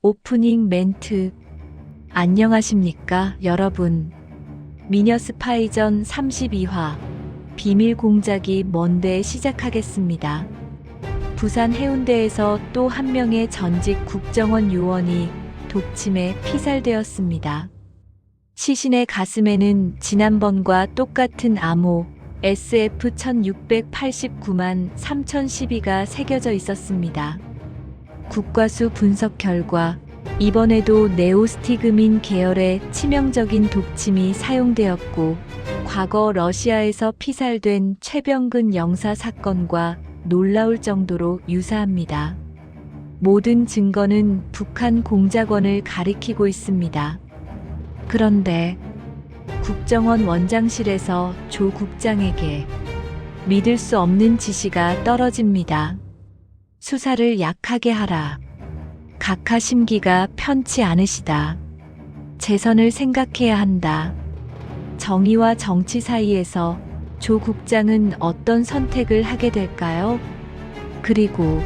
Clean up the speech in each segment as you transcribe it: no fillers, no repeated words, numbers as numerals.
오프닝 멘트. 안녕하십니까, 여러분. 미녀 스파이전 32화 비밀 공작이 뭔데 시작하겠습니다. 부산 해운대에서 또 한 명의 전직 국정원 요원이 독침에 피살되었습니다. 시신의 가슴에는 지난번과 똑같은 암호 SF1689만 3012가 새겨져 있었습니다. 국과수 분석 결과 이번에도 네오스티그민 계열의 치명적인 독침이 사용되었고, 과거 러시아에서 피살된 최병근 영사 사건과 놀라울 정도로 유사합니다. 모든 증거는 북한 공작원을 가리키고 있습니다. 그런데 국정원 원장실에서 조 국장에게 믿을 수 없는 지시가 떨어집니다. 수사를 약하게 하라. 각하 심기가 편치 않으시다. 재선을 생각해야 한다. 정의와 정치 사이에서 조 국장은 어떤 선택을 하게 될까요? 그리고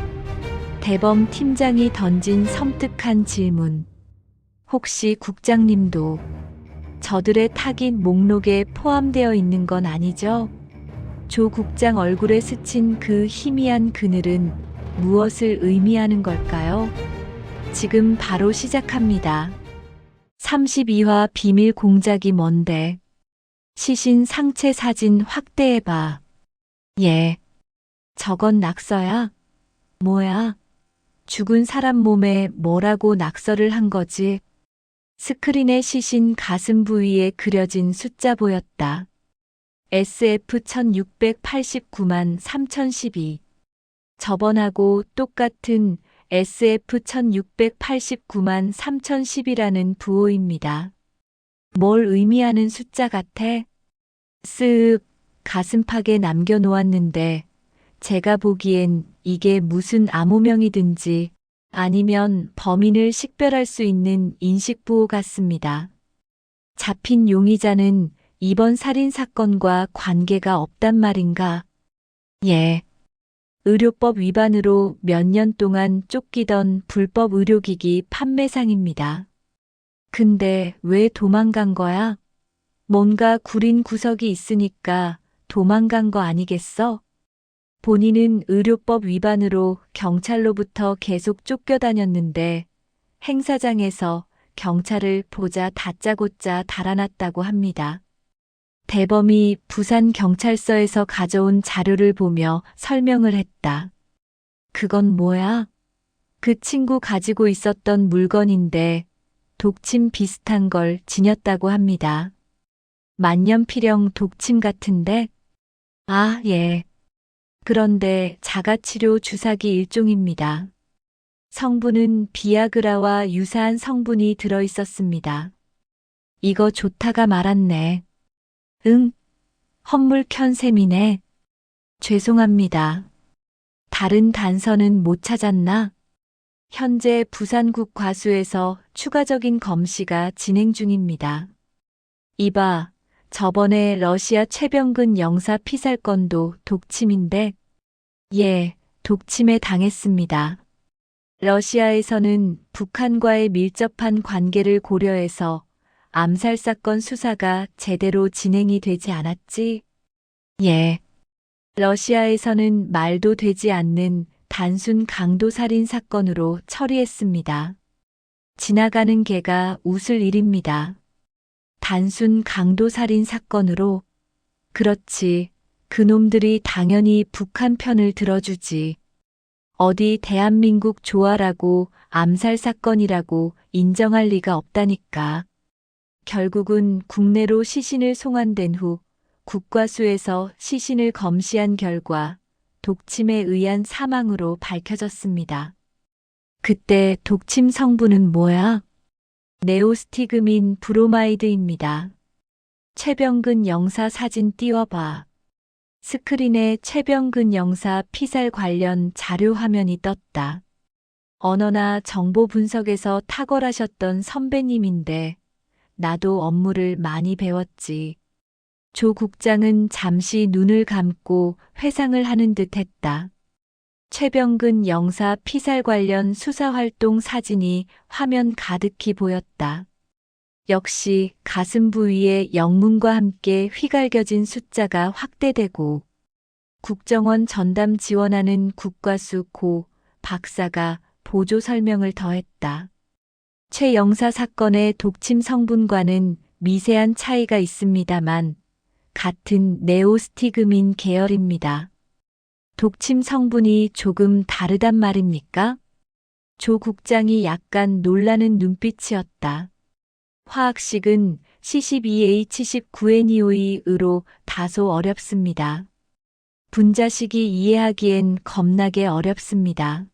대범 팀장이 던진 섬뜩한 질문. 혹시 국장님도 저들의 타깃 목록에 포함되어 있는 건 아니죠? 조 국장 얼굴에 스친 그 희미한 그늘은 무엇을 의미하는 걸까요? 지금 바로 시작합니다. 32화 비밀 공작이 뭔데? 시신 상체 사진 확대해봐. 예. 저건 낙서야? 뭐야? 죽은 사람 몸에 뭐라고 낙서를 한 거지? 스크린에 시신 가슴 부위에 그려진 숫자 보였다. SF1689만 3012. 저번하고 똑같은 SF1689만 3010이라는 부호입니다. 뭘 의미하는 숫자 같아? 쓱 가슴팍에 남겨놓았는데 제가 보기엔 이게 무슨 암호명이든지 아니면 범인을 식별할 수 있는 인식부호 같습니다. 잡힌 용의자는 이번 살인사건과 관계가 없단 말인가? 예. 의료법 위반으로 몇 년 동안 쫓기던 불법 의료기기 판매상입니다. 근데 왜 도망간 거야? 뭔가 구린 구석이 있으니까 도망간 거 아니겠어? 본인은 의료법 위반으로 경찰로부터 계속 쫓겨다녔는데 행사장에서 경찰을 보자 다짜고짜 달아났다고 합니다. 대범이 부산 경찰서에서 가져온 자료를 보며 설명을 했다. 그건 뭐야? 그 친구 가지고 있었던 물건인데 독침 비슷한 걸 지녔다고 합니다. 만년필형 독침 같은데? 아, 예. 그런데 자가치료 주사기 일종입니다. 성분은 비아그라와 유사한 성분이 들어 있었습니다. 이거 좋다가 말았네. 응, 헛물 켠 셈이네. 죄송합니다. 다른 단서는 못 찾았나? 현재 부산국 과수에서 추가적인 검시가 진행 중입니다. 이봐, 저번에 러시아 최병근 영사 피살 건도 독침인데? 예, 독침에 당했습니다. 러시아에서는 북한과의 밀접한 관계를 고려해서 암살 사건 수사가 제대로 진행이 되지 않았지? 예. 러시아에서는 말도 되지 않는 단순 강도살인 사건으로 처리했습니다. 지나가는 개가 웃을 일입니다. 단순 강도살인 사건으로? 그렇지. 그놈들이 당연히 북한 편을 들어주지. 어디 대한민국 조아라고 암살 사건이라고 인정할 리가 없다니까. 결국은 국내로 시신을 송환된 후 국과수에서 시신을 검시한 결과 독침에 의한 사망으로 밝혀졌습니다. 그때 독침 성분은 뭐야? 네오스티그민 브로마이드입니다. 최병근 영사 사진 띄워봐. 스크린에 최병근 영사 피살 관련 자료 화면이 떴다. 언어나 정보 분석에서 탁월하셨던 선배님인데 나도 업무를 많이 배웠지. 조 국장은 잠시 눈을 감고 회상을 하는 듯 했다. 최병근 영사 피살 관련 수사활동 사진이 화면 가득히 보였다. 역시 가슴 부위에 영문과 함께 휘갈겨진 숫자가 확대되고 국정원 전담 지원하는 국과수 고 박사가 보조 설명을 더했다. 최 영사 사건의 독침 성분과는 미세한 차이가 있습니다만 같은 네오스티그민 계열입니다. 독침 성분이 조금 다르단 말입니까? 조 국장이 약간 놀라는 눈빛이었다. 화학식은 C12H19NeOE로 다소 어렵습니다. 분자식이 이해하기엔 겁나게 어렵습니다.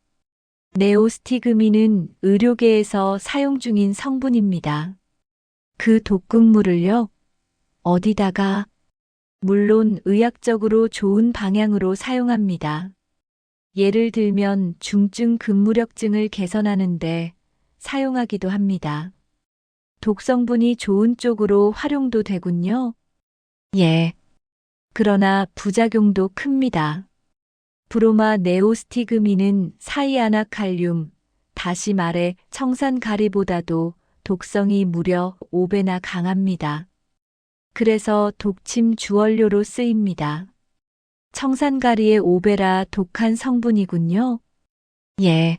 네오스티그민은 의료계에서 사용 중인 성분입니다. 그 독극물을요? 어디다가? 물론 의학적으로 좋은 방향으로 사용합니다. 예를 들면 중증 근무력증을 개선하는데 사용하기도 합니다. 독성분이 좋은 쪽으로 활용도 되군요. 예. 그러나 부작용도 큽니다. 브로마 네오스티그민은 사이아나칼륨, 다시 말해 청산가리보다도 독성이 무려 5배나 강합니다. 그래서 독침 주원료로 쓰입니다. 청산가리의 5배라 독한 성분이군요. 예.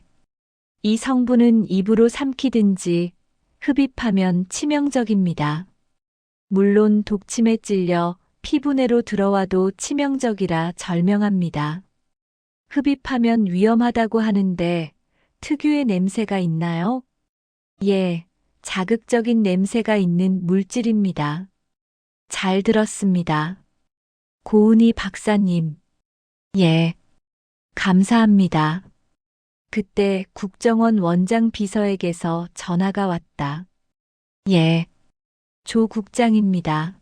이 성분은 입으로 삼키든지 흡입하면 치명적입니다. 물론 독침에 찔려 피부 내로 들어와도 치명적이라 절명합니다. 흡입하면 위험하다고 하는데 특유의 냄새가 있나요? 예, 자극적인 냄새가 있는 물질입니다. 잘 들었습니다. 고은희 박사님. 예, 감사합니다. 그때 국정원 원장 비서에게서 전화가 왔다. 예, 조 국장입니다.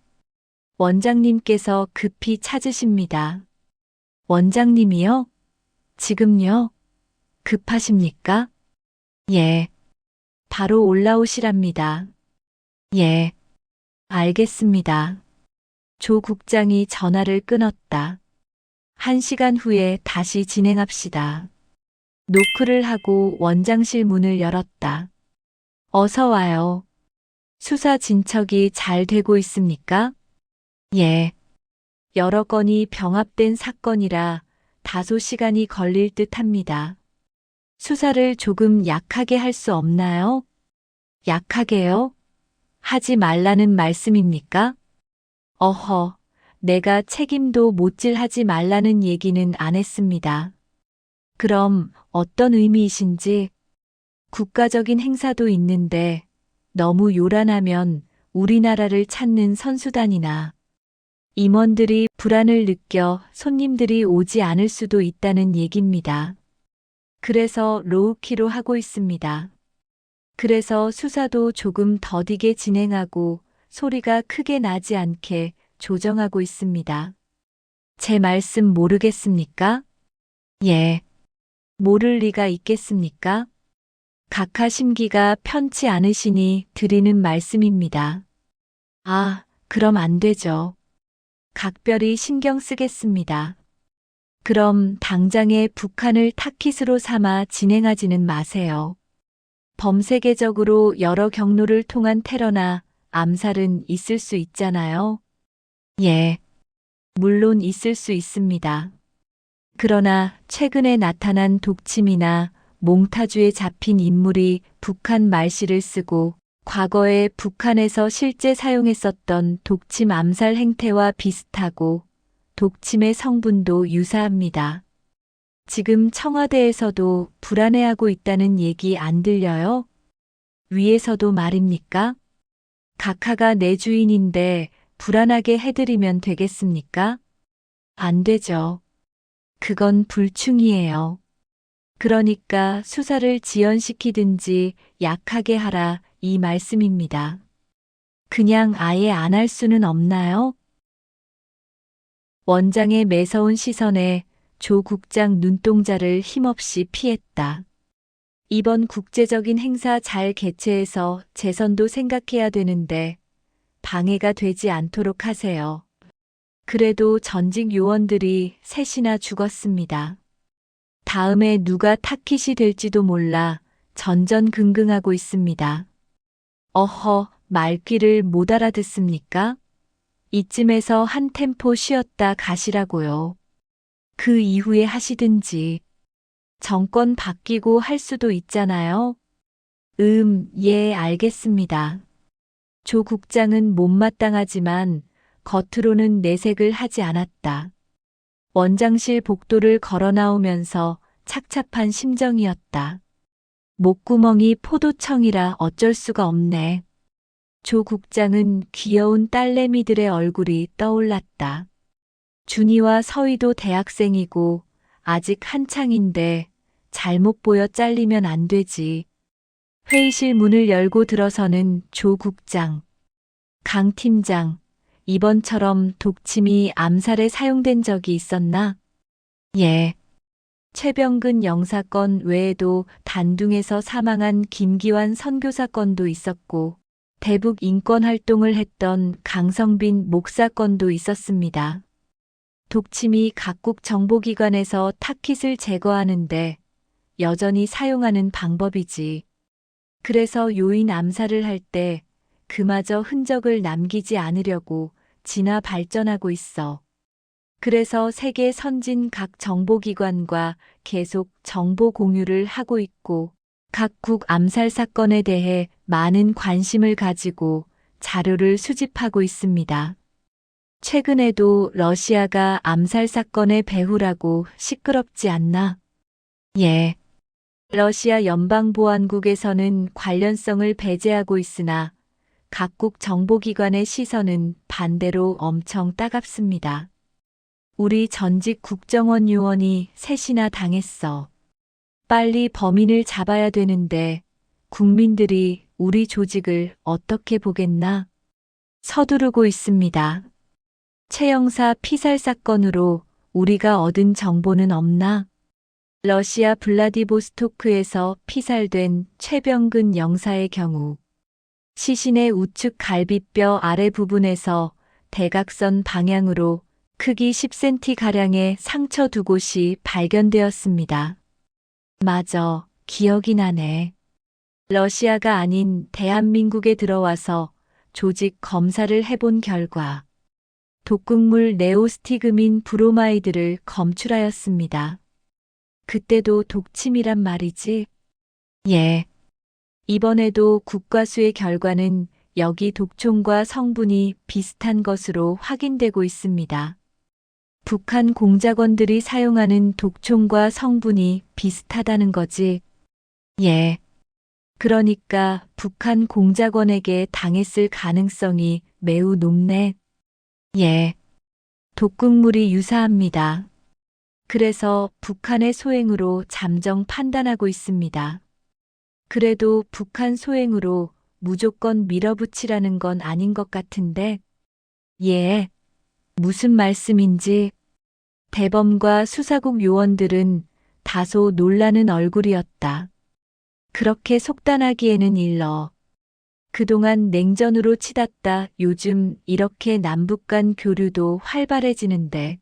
원장님께서 급히 찾으십니다. 원장님이요? 지금요? 급하십니까? 예, 바로 올라오시랍니다. 예, 알겠습니다. 조 국장이 전화를 끊었다. 1시간 후에 다시 진행합시다. 노크를 하고 원장실 문을 열었다. 어서 와요. 수사 진척이 잘 되고 있습니까? 예. 여러 건이 병합된 사건이라 다소 시간이 걸릴 듯 합니다. 수사를 조금 약하게 할 수 없나요? 약하게요? 하지 말라는 말씀입니까? 어허, 내가 책임도 못질하지 말라는 얘기는 안 했습니다. 그럼 어떤 의미이신지? 국가적인 행사도 있는데 너무 요란하면 우리나라를 찾는 선수단이나 임원들이 불안을 느껴 손님들이 오지 않을 수도 있다는 얘기입니다. 그래서 로우키로 하고 있습니다. 그래서 수사도 조금 더디게 진행하고 소리가 크게 나지 않게 조정하고 있습니다. 제 말씀 모르겠습니까? 예. 모를 리가 있겠습니까? 각하 심기가 편치 않으시니 드리는 말씀입니다. 아, 그럼 안 되죠. 각별히 신경 쓰겠습니다. 그럼 당장에 북한을 타깃으로 삼아 진행하지는 마세요. 범세계적으로 여러 경로를 통한 테러나 암살은 있을 수 있잖아요. 예, 물론 있을 수 있습니다. 그러나 최근에 나타난 독침이나 몽타주에 잡힌 인물이 북한 말씨를 쓰고 과거에 북한에서 실제 사용했었던 독침 암살 행태와 비슷하고 독침의 성분도 유사합니다. 지금 청와대에서도 불안해하고 있다는 얘기 안 들려요? 위에서도 말입니까? 각하가 내 주인인데 불안하게 해드리면 되겠습니까? 안 되죠. 그건 불충이에요. 그러니까 수사를 지연시키든지 약하게 하라 이 말씀입니다. 그냥 아예 안 할 수는 없나요? 원장의 매서운 시선에 조 국장 눈동자를 힘없이 피했다. 이번 국제적인 행사 잘 개최해서 재선도 생각해야 되는데 방해가 되지 않도록 하세요. 그래도 전직 요원들이 셋이나 죽었습니다. 다음에 누가 타깃이 될지도 몰라 전전긍긍하고 있습니다. 어허, 말귀를 못 알아듣습니까? 이쯤에서 한 템포 쉬었다 가시라고요. 그 이후에 하시든지. 정권 바뀌고 할 수도 있잖아요. 예, 알겠습니다. 조 국장은 못마땅하지만 겉으로는 내색을 하지 않았다. 원장실 복도를 걸어 나오면서 착잡한 심정이었다. 목구멍이 포도청이라 어쩔 수가 없네. 조 국장은 귀여운 딸내미들의 얼굴이 떠올랐다. 준이와 서희도 대학생이고 아직 한창인데 잘못 보여 잘리면 안 되지. 회의실 문을 열고 들어서는 조 국장. 강 팀장, 이번처럼 독침이 암살에 사용된 적이 있었나? 예. 최병근 영사건 외에도 단둥에서 사망한 김기환 선교사 건도 있었고, 대북 인권 활동을 했던 강성빈 목사 건도 있었습니다. 독침이 각국 정보기관에서 타깃을 제거하는데 여전히 사용하는 방법이지. 그래서 요인 암살을 할 때 그마저 흔적을 남기지 않으려고 진화 발전하고 있어. 그래서 세계 선진 각 정보기관과 계속 정보 공유를 하고 있고 각국 암살 사건에 대해 많은 관심을 가지고 자료를 수집하고 있습니다. 최근에도 러시아가 암살 사건의 배후라고 시끄럽지 않나? 예. 러시아 연방보안국에서는 관련성을 배제하고 있으나 각국 정보기관의 시선은 반대로 엄청 따갑습니다. 우리 전직 국정원 요원이 셋이나 당했어. 빨리 범인을 잡아야 되는데 국민들이 우리 조직을 어떻게 보겠나? 서두르고 있습니다. 최 영사 피살 사건으로 우리가 얻은 정보는 없나? 러시아 블라디보스토크에서 피살된 최병근 영사의 경우 시신의 우측 갈비뼈 아래 부분에서 대각선 방향으로 크기 10cm가량의 상처 2곳이 발견되었습니다. 맞아, 기억이 나네. 러시아가 아닌 대한민국에 들어와서 조직 검사를 해본 결과 독극물 네오스티그민 브로마이드를 검출하였습니다. 그때도 독침이란 말이지? 예. 이번에도 국과수의 결과는 여기 독총과 성분이 비슷한 것으로 확인되고 있습니다. 북한 공작원들이 사용하는 독총과 성분이 비슷하다는 거지? 예. 그러니까 북한 공작원에게 당했을 가능성이 매우 높네. 예. 독극물이 유사합니다. 그래서 북한의 소행으로 잠정 판단하고 있습니다. 그래도 북한 소행으로 무조건 밀어붙이라는 건 아닌 것 같은데. 예. 무슨 말씀인지. 대범과 수사국 요원들은 다소 놀라는 얼굴이었다. 그렇게 속단하기에는 일러. 그동안 냉전으로 치닫다 요즘 이렇게 남북 간 교류도 활발해지는데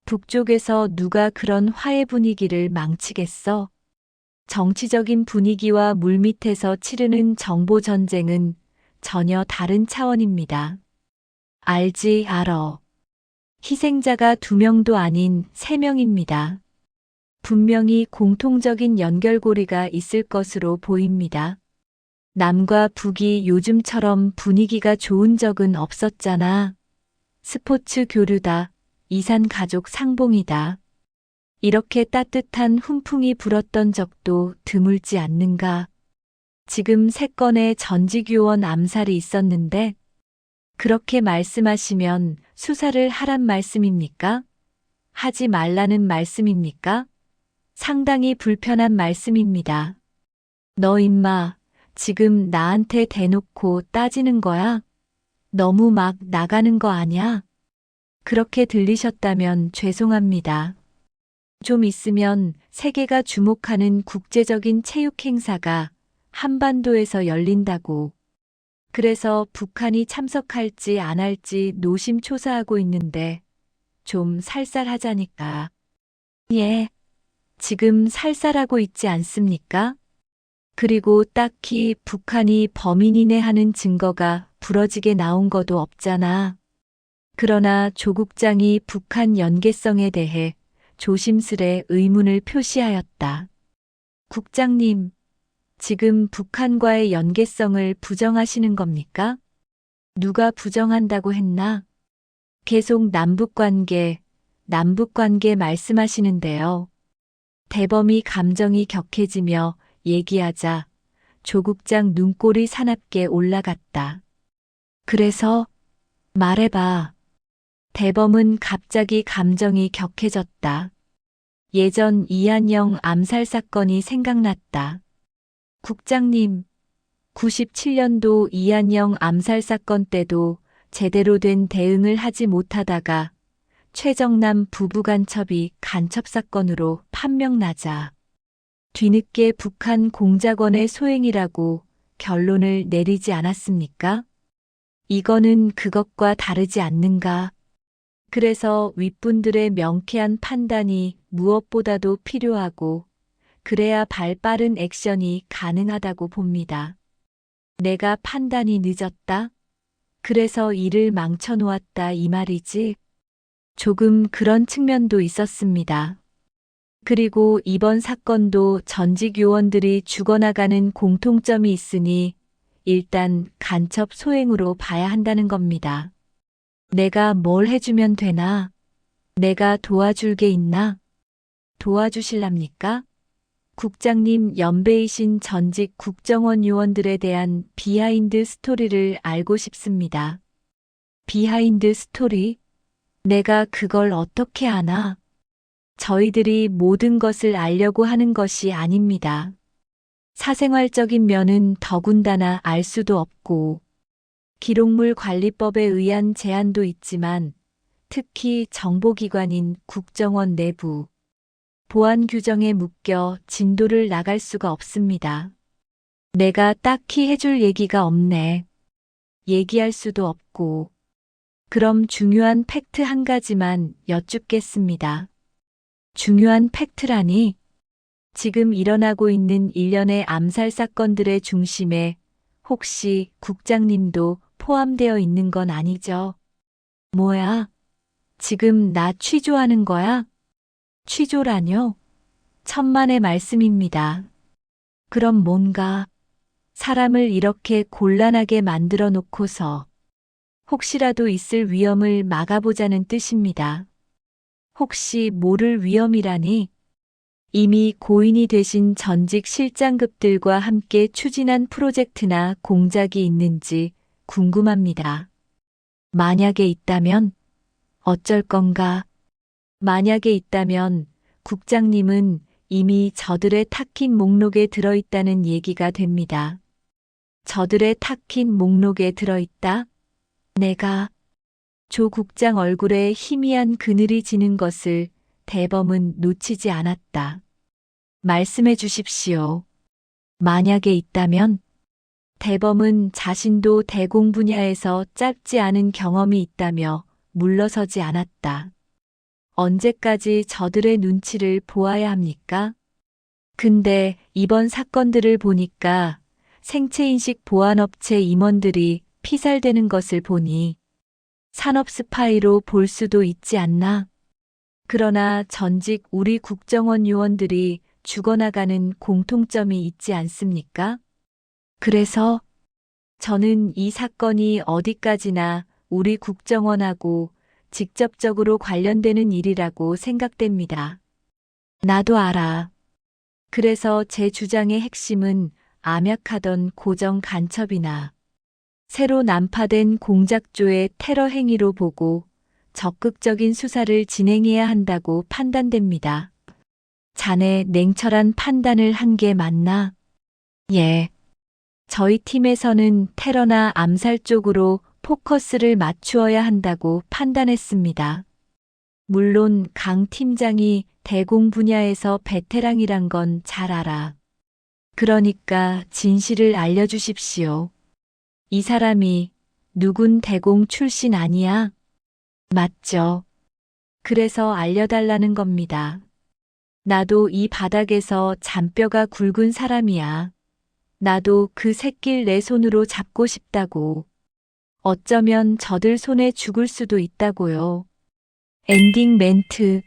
북쪽에서 누가 그런 화해 분위기를 망치겠어? 정치적인 분위기와 물밑에서 치르는 정보 전쟁은 전혀 다른 차원입니다. 알지, 알어. 희생자가 2명도 아닌 3명입니다. 분명히 공통적인 연결고리가 있을 것으로 보입니다. 남과 북이 요즘처럼 분위기가 좋은 적은 없었잖아. 스포츠 교류다. 이산 가족 상봉이다. 이렇게 따뜻한 훈풍이 불었던 적도 드물지 않는가. 지금 3건의 전직 요원 암살이 있었는데 그렇게 말씀하시면 수사를 하란 말씀입니까? 하지 말라는 말씀입니까? 상당히 불편한 말씀입니다. 너 임마, 지금 나한테 대놓고 따지는 거야? 너무 막 나가는 거 아냐? 그렇게 들리셨다면 죄송합니다. 좀 있으면 세계가 주목하는 국제적인 체육 행사가 한반도에서 열린다고. 그래서 북한이 참석할지 안 할지 노심초사하고 있는데 좀 살살하자니까. 예. 지금 살살하고 있지 않습니까? 그리고 딱히 북한이 범인이네 하는 증거가 부러지게 나온 것도 없잖아. 그러나 조 국장이 북한 연계성에 대해 조심스레 의문을 표시하였다. 국장님, 지금 북한과의 연계성을 부정하시는 겁니까? 누가 부정한다고 했나? 계속 남북관계 말씀하시는데요. 대범이 감정이 격해지며 얘기하자 조 국장 눈꼬리 사납게 올라갔다. 그래서 말해봐. 대범은 갑자기 감정이 격해졌다. 예전 이한영 암살 사건이 생각났다. 국장님, 97년도 이한영 암살 사건 때도 제대로 된 대응을 하지 못하다가 최정남 부부 간첩이 간첩 사건으로 판명나자 뒤늦게 북한 공작원의 소행이라고 결론을 내리지 않았습니까? 이거는 그것과 다르지 않는가? 그래서 윗분들의 명쾌한 판단이 무엇보다도 필요하고 그래야 발빠른 액션이 가능하다고 봅니다. 내가 판단이 늦었다? 그래서 일을 망쳐놓았다 이 말이지? 조금 그런 측면도 있었습니다. 그리고 이번 사건도 전직 요원들이 죽어나가는 공통점이 있으니 일단 간첩 소행으로 봐야 한다는 겁니다. 내가 뭘 해주면 되나? 내가 도와줄 게 있나? 도와주실랍니까? 국장님 연배이신 전직 국정원 요원들에 대한 비하인드 스토리를 알고 싶습니다. 비하인드 스토리? 내가 그걸 어떻게 아나? 저희들이 모든 것을 알려고 하는 것이 아닙니다. 사생활적인 면은 더군다나 알 수도 없고, 기록물 관리법에 의한 제한도 있지만, 특히 정보기관인 국정원 내부, 보안 규정에 묶여 진도를 나갈 수가 없습니다. 내가 딱히 해줄 얘기가 없네. 얘기할 수도 없고. 그럼 중요한 팩트 한 가지만 여쭙겠습니다. 중요한 팩트라니? 지금 일어나고 있는 일련의 암살 사건들의 중심에 혹시 국장님도 포함되어 있는 건 아니죠? 뭐야? 지금 나 취조하는 거야? 취조라뇨? 천만의 말씀입니다. 그럼 뭔가 사람을 이렇게 곤란하게 만들어 놓고서 혹시라도 있을 위험을 막아보자는 뜻입니다. 혹시 모를 위험이라니? 이미 고인이 되신 전직 실장급들과 함께 추진한 프로젝트나 공작이 있는지 궁금합니다. 만약에 있다면 어쩔 건가? 만약에 있다면 국장님은 이미 저들의 탁힌 목록에 들어있다는 얘기가 됩니다. 저들의 탁힌 목록에 들어있다? 내가 조 국장 얼굴에 희미한 그늘이 지는 것을 대범은 놓치지 않았다. 말씀해 주십시오. 만약에 있다면? 대범은 자신도 대공 분야에서 짧지 않은 경험이 있다며 물러서지 않았다. 언제까지 저들의 눈치를 보아야 합니까? 근데 이번 사건들을 보니까 생체인식 보안업체 임원들이 피살되는 것을 보니 산업 스파이로 볼 수도 있지 않나? 그러나 전직 우리 국정원 요원들이 죽어나가는 공통점이 있지 않습니까? 그래서 저는 이 사건이 어디까지나 우리 국정원하고 직접적으로 관련되는 일이라고 생각됩니다. 나도 알아. 그래서 제 주장의 핵심은 암약하던 고정 간첩이나 새로 난파된 공작조의 테러 행위로 보고 적극적인 수사를 진행해야 한다고 판단됩니다. 자네 냉철한 판단을 한 게 맞나? 예. 저희 팀에서는 테러나 암살 쪽으로 포커스를 맞추어야 한다고 판단했습니다. 물론 강 팀장이 대공 분야에서 베테랑이란 건 잘 알아. 그러니까 진실을 알려주십시오. 이 사람이 누군 대공 출신 아니야? 맞죠. 그래서 알려달라는 겁니다. 나도 이 바닥에서 잔뼈가 굵은 사람이야. 나도 그 새끼를 내 손으로 잡고 싶다고. 어쩌면 저들 손에 죽을 수도 있다고요. 엔딩 멘트.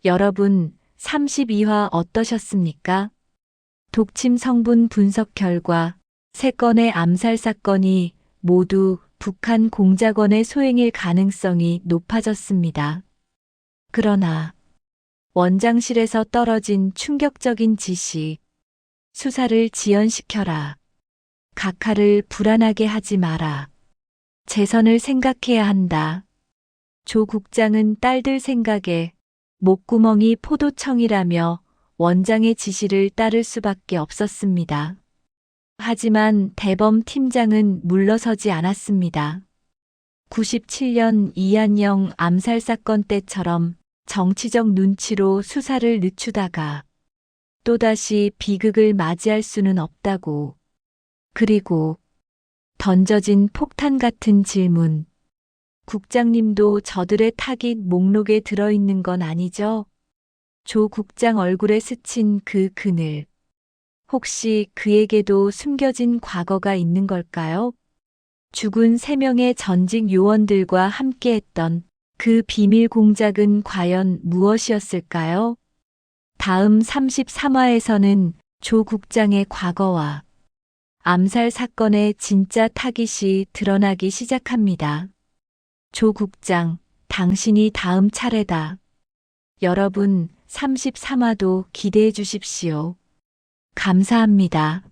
여러분, 32화 어떠셨습니까? 독침 성분 분석 결과 3건의 암살 사건이 모두 북한 공작원의 소행일 가능성이 높아졌습니다. 그러나 원장실에서 떨어진 충격적인 지시, 수사를 지연시켜라. 각하를 불안하게 하지 마라. 재선을 생각해야 한다. 조 국장은 딸들 생각에 목구멍이 포도청이라며 원장의 지시를 따를 수밖에 없었습니다. 하지만 대범 팀장은 물러서지 않았습니다. 97년 이한영 암살 사건 때처럼 정치적 눈치로 수사를 늦추다가 또다시 비극을 맞이할 수는 없다고. 그리고 던져진 폭탄 같은 질문. 국장님도 저들의 타깃 목록에 들어있는 건 아니죠? 조 국장 얼굴에 스친 그 그늘. 혹시 그에게도 숨겨진 과거가 있는 걸까요? 죽은 3명의 전직 요원들과 함께했던 그 비밀 공작은 과연 무엇이었을까요? 다음 33화에서는 조 국장의 과거와 암살 사건의 진짜 타깃이 드러나기 시작합니다. 조 국장, 당신이 다음 차례다. 여러분, 33화도 기대해 주십시오. 감사합니다.